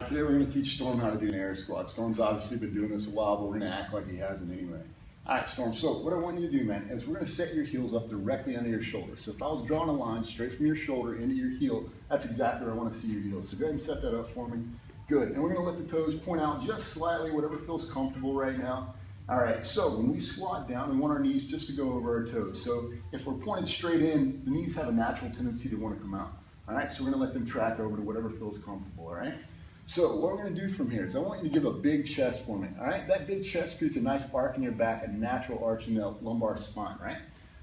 Today we're going to teach Storm how to do an air squat. Storm's obviously been doing this a while, but we're going to act like he hasn't anyway. Alright Storm, so what I want you to do, man, is we're going to set your heels up directly under your shoulder. So if I was drawing a line straight from your shoulder into your heel, that's exactly where I want to see your heel. So go ahead and set that up for me. Good. And we're going to let the toes point out just slightly, whatever feels comfortable right now. Alright, so when we squat down, we want our knees just to go over our toes. So if we're pointed straight in, the knees have a natural tendency to want to come out. Alright, so we're going to let them track over to whatever feels comfortable, alright? So what we're going to do from here is I want you to give a big chest for me, all right? That big chest creates a nice arc in your back, a natural arch in the lumbar spine, right?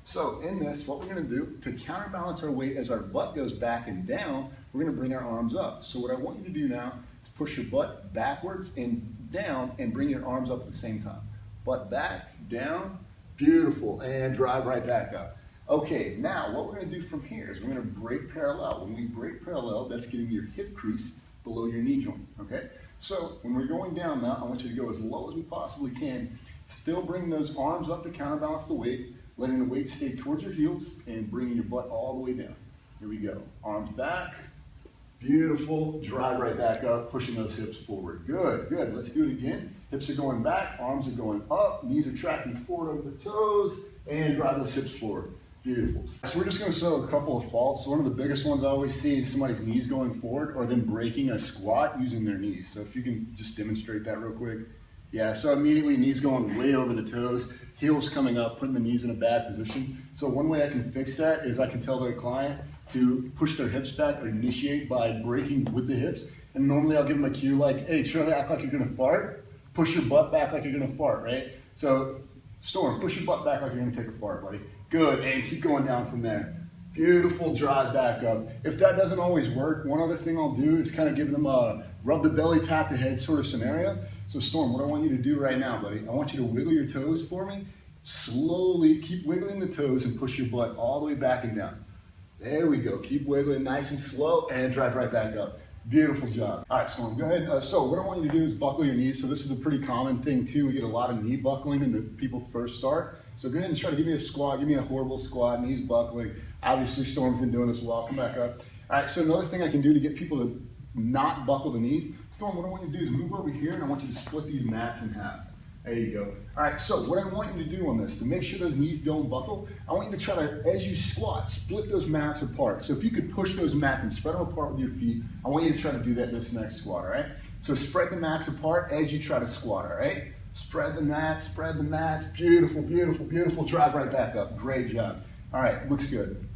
So in this, what we're going to do to counterbalance our weight as our butt goes back and down, we're going to bring our arms up. So what I want you to do now is push your butt backwards and down and bring your arms up at the same time. Butt back, down, beautiful, and drive right back up. Okay, now what we're going to do from here is we're going to break parallel. When we break parallel, that's getting your hip crease below your knee joint, okay? So when we're going down now, I want you to go as low as we possibly can, still bring those arms up to counterbalance the weight, letting the weight stay towards your heels and bringing your butt all the way down. Here we go, arms back, beautiful, drive right back up, pushing those hips forward. Good, good, let's do it again. Hips are going back, arms are going up, knees are tracking forward over the toes, and drive those hips forward. Beautiful. So we're just going to show a couple of faults. So one of the biggest ones I always see is somebody's knees going forward or them breaking a squat using their knees. So if you can just demonstrate that real quick. Yeah, so immediately knees going way over the toes, heels coming up, putting the knees in a bad position. So one way I can fix that is I can tell the client to push their hips back or initiate by breaking with the hips. And normally I'll give them a cue like, hey, try to act like you're going to fart. Push your butt back like you're going to fart, right? So Storm, push your butt back like you're going to take a fart, buddy. Good, and keep going down from there. Beautiful, drive back up. If that doesn't always work, one other thing I'll do is kind of give them a rub the belly, pat the head sort of scenario. So Storm, what I want you to do right now, buddy, I want you to wiggle your toes for me. Slowly, keep wiggling the toes and push your butt all the way back and down. There we go, keep wiggling nice and slow and drive right back up. Beautiful job. All right, Storm, go ahead. So what I want you to do is buckle your knees. So this is a pretty common thing too. We get a lot of knee buckling when the people first start. So go ahead and try to give me a squat. Give me a horrible squat, knees buckling. Obviously, Storm's been doing this a while. Come back up. All right, so another thing I can do to get people to not buckle the knees, Storm, what I want you to do is move over here and I want you to split these mats in half. There you go. All right, so what I want you to do on this, to make sure those knees don't buckle, I want you to try to, as you squat, split those mats apart. So if you could push those mats and spread them apart with your feet, I want you to try to do that in this next squat, all right? So spread the mats apart as you try to squat, all right? Spread the mats, beautiful, beautiful, beautiful, drive right back up, great job. All right, looks good.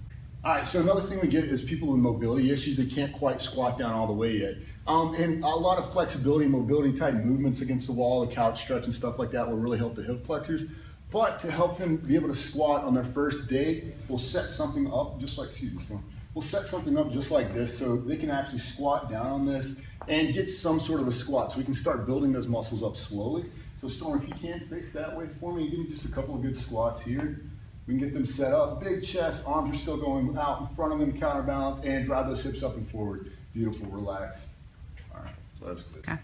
All right, so another thing we get is people with mobility issues, they can't quite squat down all the way yet. And a lot of flexibility, mobility type movements against the wall, the couch stretch and stuff like that will really help the hip flexors. But to help them be able to squat on their first day, we'll set something up just like, we'll set something up just like this so they can actually squat down on this and get some sort of a squat so we can start building those muscles up slowly. So Storm, if you can't face that way for me, give me just a couple of good squats here. We can get them set up, big chest, arms are still going out in front of them, counterbalance, and drive those hips up and forward. Beautiful, relax. All right, so that's good. Okay.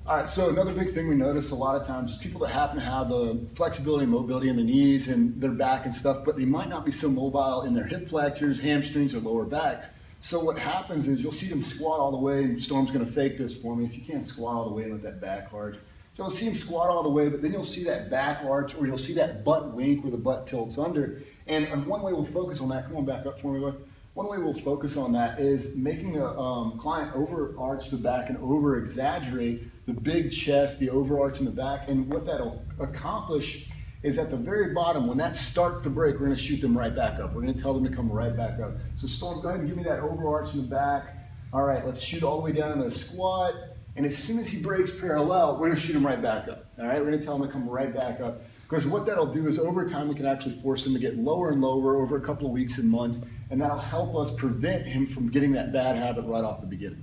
All right, so another big thing we notice a lot of times is people that happen to have the flexibility and mobility in the knees and their back and stuff, but they might not be so mobile in their hip flexors, hamstrings, or lower back. So what happens is you'll see them squat all the way, and Storm's gonna fake this for me. If you can't squat all the way with that back arch, so you'll see him squat all the way, but then you'll see that back arch or you'll see that butt wink where the butt tilts under. And one way we'll focus on that, come on back up for me, look. One way we'll focus on that is making the client over-arch the back and over-exaggerate the big chest, the overarch in the back. And what that'll accomplish is at the very bottom, when that starts to break, we're gonna shoot them right back up. We're gonna tell them to come right back up. So Storm, go ahead and give me that overarch in the back. All right, let's shoot all the way down into the squat. And as soon as he breaks parallel, we're gonna shoot him right back up. All right, we're gonna tell him to come right back up. Because what that'll do is over time, we can actually force him to get lower and lower over a couple of weeks and months, and that'll help us prevent him from getting that bad habit right off the beginning.